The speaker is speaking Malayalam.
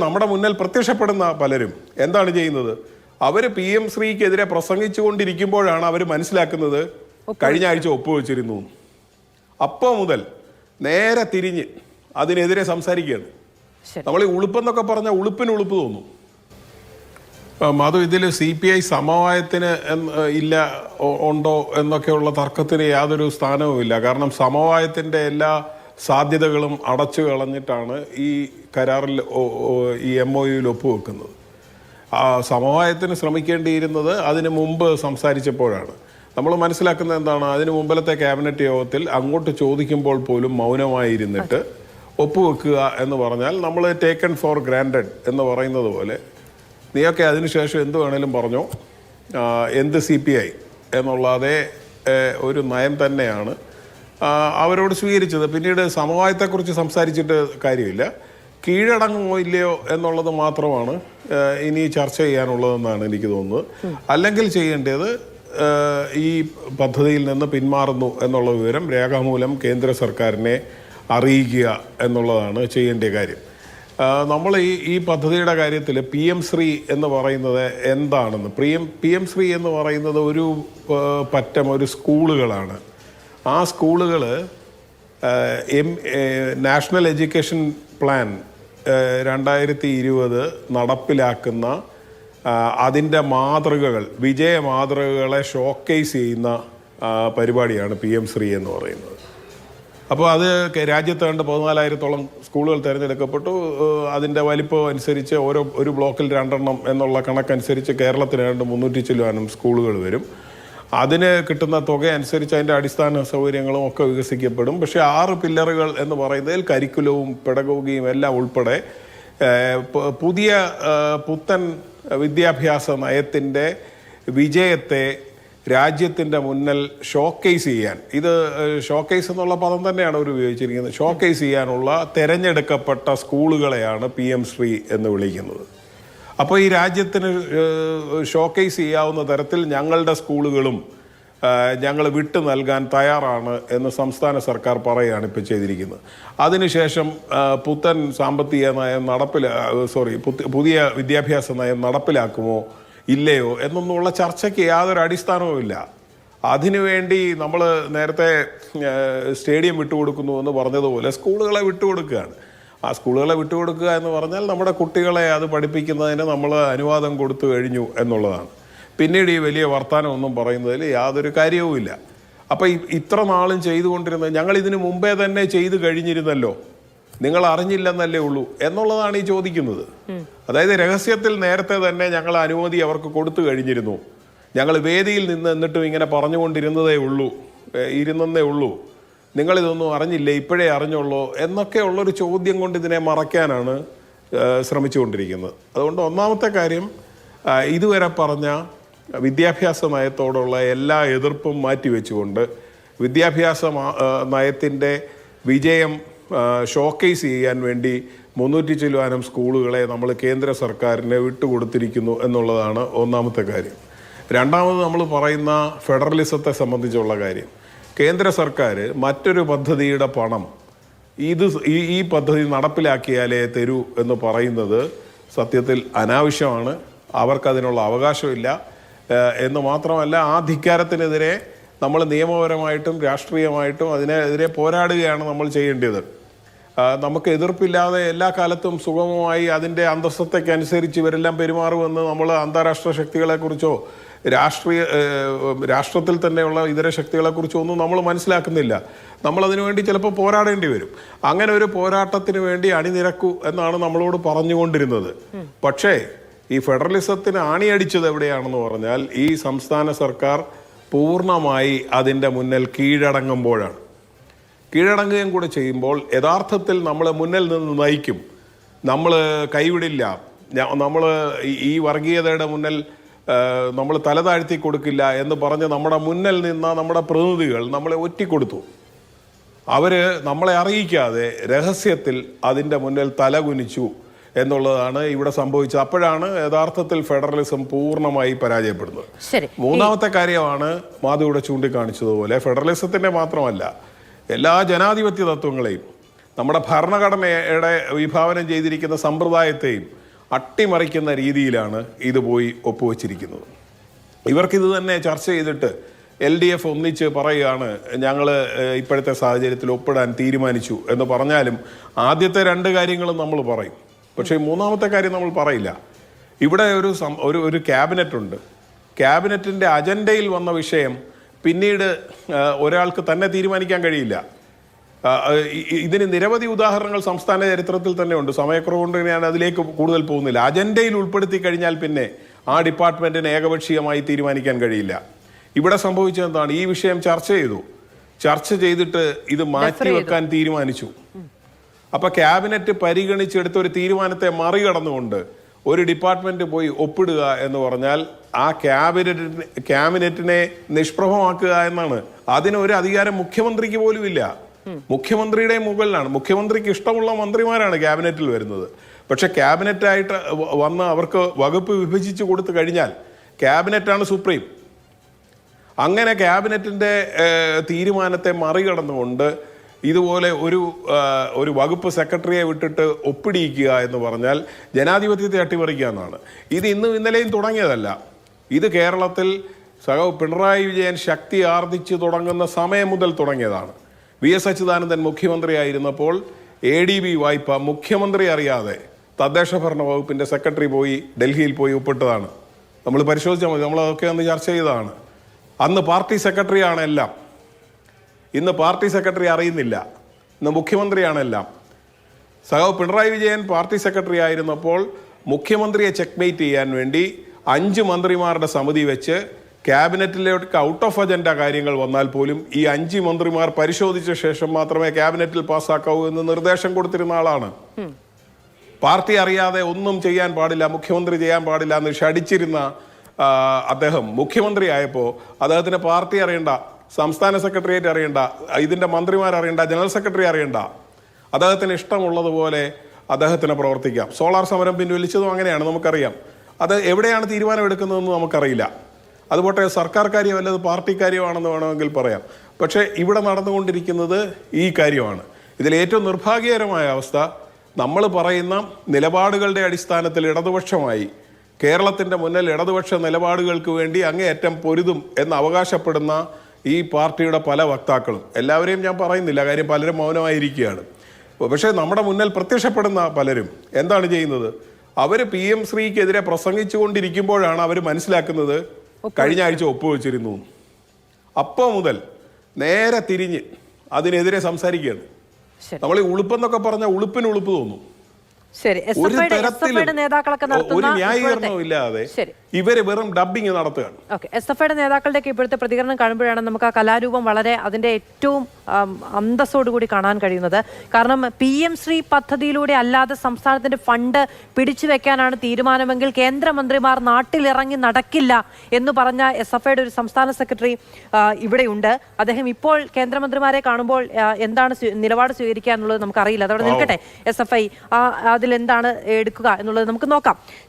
നമ്മുടെ മുന്നിൽ പ്രത്യക്ഷപ്പെടുന്ന പലരും എന്താണ് ചെയ്യുന്നത്? അവർ PM ശ്രീക്കെതിരെ പ്രസംഗിച്ചുകൊണ്ടിരിക്കുമ്പോഴാണ് അവർ മനസ്സിലാക്കുന്നത് കഴിഞ്ഞ ആഴ്ച ഒപ്പുവെച്ചിരുന്നു. അപ്പോൾ മുതൽ നേരെ തിരിഞ്ഞ് അതിനെതിരെ സംസാരിക്കുകയാണ്. നമ്മൾ ഈ ഉളുപ്പെന്നൊക്കെ പറഞ്ഞാൽ ഉളുപ്പിന് ഉളുപ്പ് തോന്നും. മധു, ഇതിൽ CPI സമവായത്തിന് ഇല്ല ഉണ്ടോ എന്നൊക്കെയുള്ള തർക്കത്തിന് യാതൊരു സ്ഥാനവുമില്ല. കാരണം സമവായത്തിൻ്റെ എല്ലാ സാധ്യതകളും അടച്ചു കളഞ്ഞിട്ടാണ് ഈ കരാറിൽ ഈ MOUയിൽ ഒപ്പുവെക്കുന്നത്. സമവായത്തിന് ശ്രമിക്കേണ്ടിയിരുന്നത് അതിന് മുമ്പ് സംസാരിച്ചപ്പോഴാണ്. നമ്മൾ മനസ്സിലാക്കുന്നത് എന്താണ്? അതിന് മുമ്പിലത്തെ ക്യാബിനറ്റ് യോഗത്തിൽ അങ്ങോട്ട് ചോദിക്കുമ്പോൾ പോലും മൗനമായിരുന്നിട്ട് ഒപ്പുവെക്കുക എന്ന് പറഞ്ഞാൽ നമ്മൾ ടേക്കൺ ഫോർ ഗ്രാൻഡഡ് എന്ന് പറയുന്നത് പോലെ നീയൊക്കെ അതിനുശേഷം എന്ത് വേണേലും പറഞ്ഞോ, എന്ത് CPI എന്നുള്ള അതേ ഒരു നയം തന്നെയാണ് അവരോട് സ്വീകരിച്ചത്. പിന്നീട് സമവായത്തെക്കുറിച്ച് സംസാരിച്ചിട്ട് കാര്യമില്ല. കീഴടങ്ങുമോ ഇല്ലയോ എന്നുള്ളത് മാത്രമാണ് ഇനി ചർച്ച ചെയ്യാനുള്ളതെന്നാണ് എനിക്ക് തോന്നുന്നത്. അല്ലെങ്കിൽ ചെയ്യേണ്ടത് ഈ പദ്ധതിയിൽ നിന്ന് പിന്മാറുന്നു എന്നുള്ള വിവരം രേഖാമൂലം കേന്ദ്ര സർക്കാരിനെ അറിയിക്കുക എന്നുള്ളതാണ് ചെയ്യേണ്ട കാര്യം. നമ്മൾ ഈ പദ്ധതിയുടെ കാര്യത്തിൽ PM ശ്രീ എന്ന് പറയുന്നത് എന്താണെന്ന്, PM ശ്രീ എന്ന് പറയുന്നത് ഒരു പറ്റം ഒരു സ്കൂളുകളാണ്. ആ സ്കൂളുകൾ നാഷണൽ എഡ്യൂക്കേഷൻ പ്ലാൻ 2020 നടപ്പിലാക്കുന്ന അതിൻ്റെ മാതൃകകൾ, വിജയ മാതൃകകളെ ഷോക്കേസ് ചെയ്യുന്ന പരിപാടിയാണ് PM ശ്രീ എന്ന് പറയുന്നത്. അപ്പോൾ അത് രാജ്യത്ത് കണ്ട് 14,000-ഓളം സ്കൂളുകൾ തിരഞ്ഞെടുക്കപ്പെട്ടു. അതിൻ്റെ വലിപ്പം അനുസരിച്ച് ഒരു ബ്ലോക്കിൽ 2 എണ്ണം എന്നുള്ള കണക്കനുസരിച്ച് കേരളത്തിന് 300 ചില്ലുവാനും സ്കൂളുകൾ വരും. അതിന് കിട്ടുന്ന തുക അനുസരിച്ച് അതിൻ്റെ അടിസ്ഥാന സൗകര്യങ്ങളും ഒക്കെ വികസിക്കപ്പെടും. പക്ഷേ 6 പില്ലറുകൾ എന്ന് പറയുന്നതിൽ കരിക്കുലവും പെഡഗോഗിയും എല്ലാം ഉൾപ്പെടെ പുത്തൻ വിദ്യാഭ്യാസ നയത്തിൻ്റെ വിജയത്തെ രാജ്യത്തിൻ്റെ മുന്നിൽ ഷോക്കേസ് ചെയ്യാൻ, ഇത് ഷോക്കേസ് എന്നുള്ള പദം തന്നെയാണ് അവർ ഉപയോഗിച്ചിരിക്കുന്നത്, ഷോക്കേസ് ചെയ്യാനുള്ള തിരഞ്ഞെടുക്കപ്പെട്ട സ്കൂളുകളെയാണ് PM ശ്രീ എന്ന് വിളിക്കുന്നത്. അപ്പോൾ ഈ രാജ്യത്തിന് ഷോക്കേസ് ചെയ്യാവുന്ന തരത്തിൽ ഞങ്ങളുടെ സ്കൂളുകളും ഞങ്ങൾ വിട്ടു നൽകാൻ തയ്യാറാണ് എന്ന് സംസ്ഥാന സർക്കാർ പറയുകയാണ് ഇപ്പോൾ ചെയ്തിരിക്കുന്നത്. അതിനുശേഷം പുത്തൻ സാമ്പത്തിക നയം പുതിയ വിദ്യാഭ്യാസ നയം നടപ്പിലാക്കുമോ ഇല്ലയോ എന്നൊന്നുള്ള ചർച്ചയ്ക്ക് യാതൊരു അടിസ്ഥാനവുമില്ല. അതിനുവേണ്ടി നമ്മൾ നേരത്തെ സ്റ്റേഡിയം വിട്ടുകൊടുക്കുന്നു എന്ന് പറഞ്ഞതുപോലെ സ്കൂളുകളെ വിട്ടുകൊടുക്കുകയാണ്. ആ സ്കൂളുകളെ വിട്ടുകൊടുക്കുക എന്ന് പറഞ്ഞാൽ നമ്മുടെ കുട്ടികളെ അത് പഠിപ്പിക്കുന്നതിന് നമ്മൾ അനുവാദം കൊടുത്തു കഴിഞ്ഞു എന്നുള്ളതാണ്. പിന്നീട് ഈ വലിയ വർത്തമാനമൊന്നും പറയുന്നതിൽ യാതൊരു കാര്യവുമില്ല. അപ്പോൾ ഇത്ര നാളും ചെയ്തുകൊണ്ടിരുന്നത് ഞങ്ങൾ ഇതിനു മുമ്പേ തന്നെ ചെയ്തു കഴിഞ്ഞിരുന്നല്ലോ, നിങ്ങൾ അറിഞ്ഞില്ലെന്നല്ലേ ഉള്ളൂ എന്നുള്ളതാണ് ഈ ചോദിക്കുന്നത്. അതായത് രഹസ്യത്തിൽ നേരത്തെ തന്നെ ഞങ്ങൾ അനുമതി അവർക്ക് കൊടുത്തു കഴിഞ്ഞിരുന്നു, ഞങ്ങൾ വേദിയിൽ നിന്ന് എന്നിട്ടും ഇങ്ങനെ പറഞ്ഞുകൊണ്ടിരുന്നതേ ഉള്ളൂ, നിങ്ങളിതൊന്നും അറിഞ്ഞില്ലേ, ഇപ്പോഴേ അറിഞ്ഞുള്ളൂ എന്നൊക്കെ ഉള്ളൊരു ചോദ്യം കൊണ്ട് ഇതിനെ മറയ്ക്കാനാണ് ശ്രമിച്ചുകൊണ്ടിരിക്കുന്നത്. അതുകൊണ്ട് ഒന്നാമത്തെ കാര്യം, ഇതുവരെ പറഞ്ഞ വിദ്യാഭ്യാസ നയത്തോടുള്ള എല്ലാ എതിർപ്പും മാറ്റിവെച്ചുകൊണ്ട് വിദ്യാഭ്യാസ നയത്തിൻ്റെ വിജയം ഷോക്കേസ് ചെയ്യാൻ വേണ്ടി 300 ചില്ലുവാനും സ്കൂളുകളെ നമ്മൾ കേന്ദ്ര സർക്കാരിനെ വിട്ടുകൊടുത്തിരിക്കുന്നു എന്നുള്ളതാണ് ഒന്നാമത്തെ കാര്യം. രണ്ടാമത് നമ്മൾ പറയുന്ന ഫെഡറലിസത്തെ സംബന്ധിച്ചുള്ള കാര്യം, കേന്ദ്ര സർക്കാർ മറ്റൊരു പദ്ധതിയുടെ പണം ഈ പദ്ധതി നടപ്പിലാക്കിയാലേ തരൂ എന്ന് പറയുന്നത് സത്യത്തിൽ അനാവശ്യമാണ്. അവർക്കതിനുള്ള അവകാശമില്ല എന്ന് മാത്രമല്ല, ആ ധിക്കാരത്തിനെതിരെ നമ്മൾ നിയമപരമായിട്ടും രാഷ്ട്രീയമായിട്ടും അതിനെതിരെ പോരാടുകയാണ് നമ്മൾ ചെയ്യേണ്ടത്. നമുക്ക് എതിർപ്പില്ലാതെ എല്ലാ കാലത്തും സുഗമമായി അതിൻ്റെ അന്തസ്സത്തേക്കനുസരിച്ച് ഇവരെല്ലാം പെരുമാറുമെന്ന് നമ്മൾ അന്താരാഷ്ട്ര ശക്തികളെക്കുറിച്ചോ രാഷ്ട്രത്തിൽ തന്നെയുള്ള ഇതര ശക്തികളെക്കുറിച്ചോ ഒന്നും നമ്മൾ മനസ്സിലാക്കുന്നില്ല. നമ്മളതിനുവേണ്ടി ചിലപ്പോൾ പോരാടേണ്ടി വരും. അങ്ങനെ ഒരു പോരാട്ടത്തിന് വേണ്ടി അണിനിരക്കൂ എന്നാണ് നമ്മളോട് പറഞ്ഞുകൊണ്ടിരുന്നത്. പക്ഷേ ഈ ഫെഡറലിസത്തിന് ആണിയടിച്ചത് എവിടെയാണെന്ന് പറഞ്ഞാൽ ഈ സംസ്ഥാന സർക്കാർ പൂർണ്ണമായി അതിൻ്റെ മുന്നിൽ കീഴടങ്ങുമ്പോഴാണ്. കീഴടങ്ങുകയും കൂടെ ചെയ്യുമ്പോൾ യഥാർത്ഥത്തിൽ നമ്മളെ മുന്നിൽ നിന്ന് നയിക്കും, നമ്മൾ കൈവിടില്ല, നമ്മൾ ഈ വർഗീയതയുടെ മുന്നിൽ നമ്മൾ തലതാഴ്ത്തി കൊടുക്കില്ല എന്ന് പറഞ്ഞ് നമ്മുടെ മുന്നിൽ നിന്ന നമ്മുടെ പ്രതിനിധികൾ നമ്മളെ ഒറ്റിക്കൊടുത്തു. അവർ നമ്മളെ അറിയിക്കാതെ രഹസ്യത്തിൽ അതിൻ്റെ മുന്നിൽ തലകുനിച്ചു എന്നുള്ളതാണ് ഇവിടെ സംഭവിച്ചത്. അപ്പോഴാണ് യഥാർത്ഥത്തിൽ ഫെഡറലിസം പൂർണ്ണമായി പരാജയപ്പെടുന്നത്. മൂന്നാമത്തെ കാര്യമാണ് മാധു ഇവിടെ ചൂണ്ടിക്കാണിച്ചതുപോലെ, ഫെഡറലിസത്തിൻ്റെ മാത്രമല്ല എല്ലാ ജനാധിപത്യ തത്വങ്ങളെയും നമ്മുടെ ഭരണഘടനയുടെ വിഭാവനം ചെയ്തിരിക്കുന്ന സമ്പ്രദായത്തെയും അട്ടിമറിക്കുന്ന രീതിയിലാണ് ഇത് പോയി ഒപ്പുവെച്ചിരിക്കുന്നത്. ഇവർക്കിത് തന്നെ ചർച്ച ചെയ്തിട്ട് LDF ഒന്നിച്ച് പറയുകയാണ് ഞങ്ങൾ ഇപ്പോഴത്തെ സാഹചര്യത്തിൽ ഒപ്പിടാൻ തീരുമാനിച്ചു എന്ന് പറഞ്ഞാലും ആദ്യത്തെ രണ്ട് കാര്യങ്ങളും നമ്മൾ പറയും, പക്ഷേ മൂന്നാമത്തെ കാര്യം നമ്മൾ പറയില്ല. ഇവിടെ ഒരു ക്യാബിനറ്റ് ഉണ്ട്. ക്യാബിനറ്റിൻ്റെ അജണ്ടയിൽ വന്ന വിഷയം പിന്നീട് ഒരാൾക്ക് തന്നെ തീരുമാനിക്കാൻ കഴിയില്ല. ഇതിന് നിരവധി ഉദാഹരണങ്ങൾ സംസ്ഥാന ചരിത്രത്തിൽ തന്നെ ഉണ്ട്. സമയക്കുറവുകൊണ്ട് ഞാൻ അതിലേക്ക് കൂടുതൽ പോകുന്നില്ല. അജണ്ടയിൽ ഉൾപ്പെടുത്തി കഴിഞ്ഞാൽ പിന്നെ ആ ഡിപ്പാർട്ട്മെന്റിന് ഏകപക്ഷീയമായി തീരുമാനിക്കാൻ കഴിയില്ല. ഇവിടെ സംഭവിച്ചത് എന്താണ്? ഈ വിഷയം ചർച്ച ചെയ്തിട്ട് ഇത് മാറ്റിവെക്കാൻ തീരുമാനിച്ചു. അപ്പൊ ക്യാബിനറ്റ് പരിഗണിച്ചെടുത്ത ഒരു തീരുമാനത്തെ മറികടന്നുകൊണ്ട് ഒരു ഡിപ്പാർട്ട്മെന്റ് പോയി ഒപ്പിടുക എന്ന് പറഞ്ഞാൽ ആ ക്യാബിനറ്റിനെ നിഷ്പ്രഭമാക്കുക എന്നാണ്. അതിനൊരു അധികാരം മുഖ്യമന്ത്രിക്ക് പോലും ഇല്ല. മുഖ്യമന്ത്രിയുടെ മുകളിലാണ്. മുഖ്യമന്ത്രിക്ക് ഇഷ്ടമുള്ള മന്ത്രിമാരാണ് ക്യാബിനറ്റിൽ വരുന്നത്. പക്ഷെ ക്യാബിനറ്റായിട്ട് വന്ന് അവർക്ക് വകുപ്പ് വിഭജിച്ച് കൊടുത്തു കഴിഞ്ഞാൽ ക്യാബിനറ്റാണ് സുപ്രീം. അങ്ങനെ ക്യാബിനറ്റിന്റെ തീരുമാനത്തെ മറികടന്നുകൊണ്ട് ഇതുപോലെ ഒരു വകുപ്പ് സെക്രട്ടറിയെ വിട്ടിട്ട് ഒപ്പിടിയിക്കുക എന്ന് പറഞ്ഞാൽ ജനാധിപത്യത്തെ അട്ടിമറിക്കുക എന്നാണ്. ഇത് ഇന്നും ഇന്നലെയും തുടങ്ങിയതല്ല. ഇത് കേരളത്തിൽ പിണറായി വിജയൻ ശക്തി ആർജിച്ചു തുടങ്ങുന്ന സമയം മുതൽ തുടങ്ങിയതാണ്. VS അച്യുതാനന്ദൻ മുഖ്യമന്ത്രിയായിരുന്നപ്പോൾ ADB വായ്പ മുഖ്യമന്ത്രി അറിയാതെ തദ്ദേശ ഭരണ വകുപ്പിന്റെ സെക്രട്ടറി പോയി ഡൽഹിയിൽ പോയി ഒപ്പിട്ടതാണ്. നമ്മൾ പരിശോധിച്ചാൽ മതി. നമ്മളതൊക്കെ അന്ന് ചർച്ച ചെയ്തതാണ്. അന്ന് പാർട്ടി സെക്രട്ടറിയാണ് എല്ലാം. ഇന്ന് പാർട്ടി സെക്രട്ടറി അറിയുന്നില്ല. ഇന്ന് മുഖ്യമന്ത്രിയാണെല്ലാം. പിണറായി വിജയൻ പാർട്ടി സെക്രട്ടറി ആയിരുന്നപ്പോൾ മുഖ്യമന്ത്രിയെ ചെക്ക്മേറ്റ് ചെയ്യാൻ വേണ്ടി 5 മന്ത്രിമാരുടെ സമിതി വെച്ച് ക്യാബിനറ്റിലേക്ക് ഔട്ട് ഓഫ് അജണ്ട കാര്യങ്ങൾ വന്നാൽ പോലും ഈ 5 മന്ത്രിമാർ പരിശോധിച്ച ശേഷം മാത്രമേ ക്യാബിനറ്റിൽ പാസ്സാക്കാവൂ എന്ന് നിർദ്ദേശം കൊടുത്തിരുന്ന ആളാണ്. പാർട്ടി അറിയാതെ ഒന്നും ചെയ്യാൻ പാടില്ല, മുഖ്യമന്ത്രി ചെയ്യാൻ പാടില്ല എന്ന് ഷടിച്ചിരുന്ന അദ്ദേഹം മുഖ്യമന്ത്രി ആയപ്പോൾ അദ്ദേഹത്തിന് പാർട്ടി അറിയണ്ട, സംസ്ഥാന സെക്രട്ടേറിയറ്റ് അറിയണ്ട, ഇതിന്റെ മന്ത്രിമാർ അറിയണ്ട, ജനറൽ സെക്രട്ടറി അറിയണ്ട. അദ്ദേഹത്തിന് ഇഷ്ടമുള്ളതുപോലെ അദ്ദേഹത്തിന് പ്രവർത്തിക്കാം. സോളാർ സമരം പിൻവലിച്ചതും അങ്ങനെയാണ്, നമുക്കറിയാം. അത് എവിടെയാണ് തീരുമാനമെടുക്കുന്നതെന്ന് നമുക്കറിയില്ല. അതുപോട്ടെ സർക്കാർ കാര്യം അല്ലത് പാർട്ടി കാര്യമാണെന്ന് വേണമെങ്കിൽ പറയാം. പക്ഷേ ഇവിടെ നടന്നുകൊണ്ടിരിക്കുന്നത് ഈ കാര്യമാണ്. ഇതിൽ ഏറ്റവും നിർഭാഗ്യകരമായ അവസ്ഥ, നമ്മൾ പറയുന്ന നിലപാടുകളുടെ അടിസ്ഥാനത്തിൽ ഇടതുപക്ഷമായി കേരളത്തിൻ്റെ മുന്നിൽ ഇടതുപക്ഷ നിലപാടുകൾക്ക് വേണ്ടി അങ്ങേയറ്റം പൊരുതും എന്ന് അവകാശപ്പെടുന്ന ഈ പാർട്ടിയുടെ പല വക്താക്കളും, എല്ലാവരെയും ഞാൻ പറയുന്നില്ല, കാര്യം പലരും മൗനമായിരിക്കുകയാണ്. പക്ഷേ നമ്മുടെ മുന്നിൽ പ്രത്യക്ഷപ്പെടുന്ന പലരും എന്താണ് ചെയ്യുന്നത്? അവർ PM ശ്രീക്കെതിരെ പ്രസംഗിച്ചു കൊണ്ടിരിക്കുമ്പോഴാണ് അവർ മനസ്സിലാക്കുന്നത് കഴിഞ്ഞ ആഴ്ച ഒപ്പുവെച്ചിരുന്നു. അപ്പോൾ മുതൽ നേരെ തിരിഞ്ഞ് അതിനെതിരെ സംസാരിക്കുകയാണ്. നമ്മൾ ഈ ഉളുപ്പെന്നൊക്കെ പറഞ്ഞാൽ ഉളുപ്പിന് ഉളുപ്പ് തോന്നും. ഒരു തരത്തിലും ഒരു ന്യായീകരണവും ഇല്ലാതെ ഇവര് വെറും ഡബ്ബിങ് നടത്തുകയാണ്. SFIയുടെ നേതാക്കളുടെ ഇപ്പോഴത്തെ പ്രതികരണം കാണുമ്പോഴാണ് നമുക്ക് ആ കലാരൂപം വളരെ അതിന്റെ ഏറ്റവും അന്തസ്സോടുകൂടി കാണാൻ കഴിയുന്നത്. കാരണം PM ശ്രീ പദ്ധതിയിലൂടെ അല്ലാതെ സംസ്ഥാനത്തിന്റെ ഫണ്ട് പിടിച്ചു വെക്കാനാണ് തീരുമാനമെങ്കിൽ കേന്ദ്രമന്ത്രിമാർ നാട്ടിലിറങ്ങി നടക്കില്ല എന്ന് പറഞ്ഞ SFIയുടെ ഒരു സംസ്ഥാന സെക്രട്ടറി ഇവിടെയുണ്ട്. അദ്ദേഹം ഇപ്പോൾ കേന്ദ്രമന്ത്രിമാരെ കാണുമ്പോൾ എന്താണ് നിലപാട് സ്വീകരിക്കുക എന്നുള്ളത് നമുക്കറിയില്ല. അതവിടെ നിൽക്കട്ടെ. SFI അതിലെന്താണ് എടുക്കുക എന്നുള്ളത് നമുക്ക് നോക്കാം.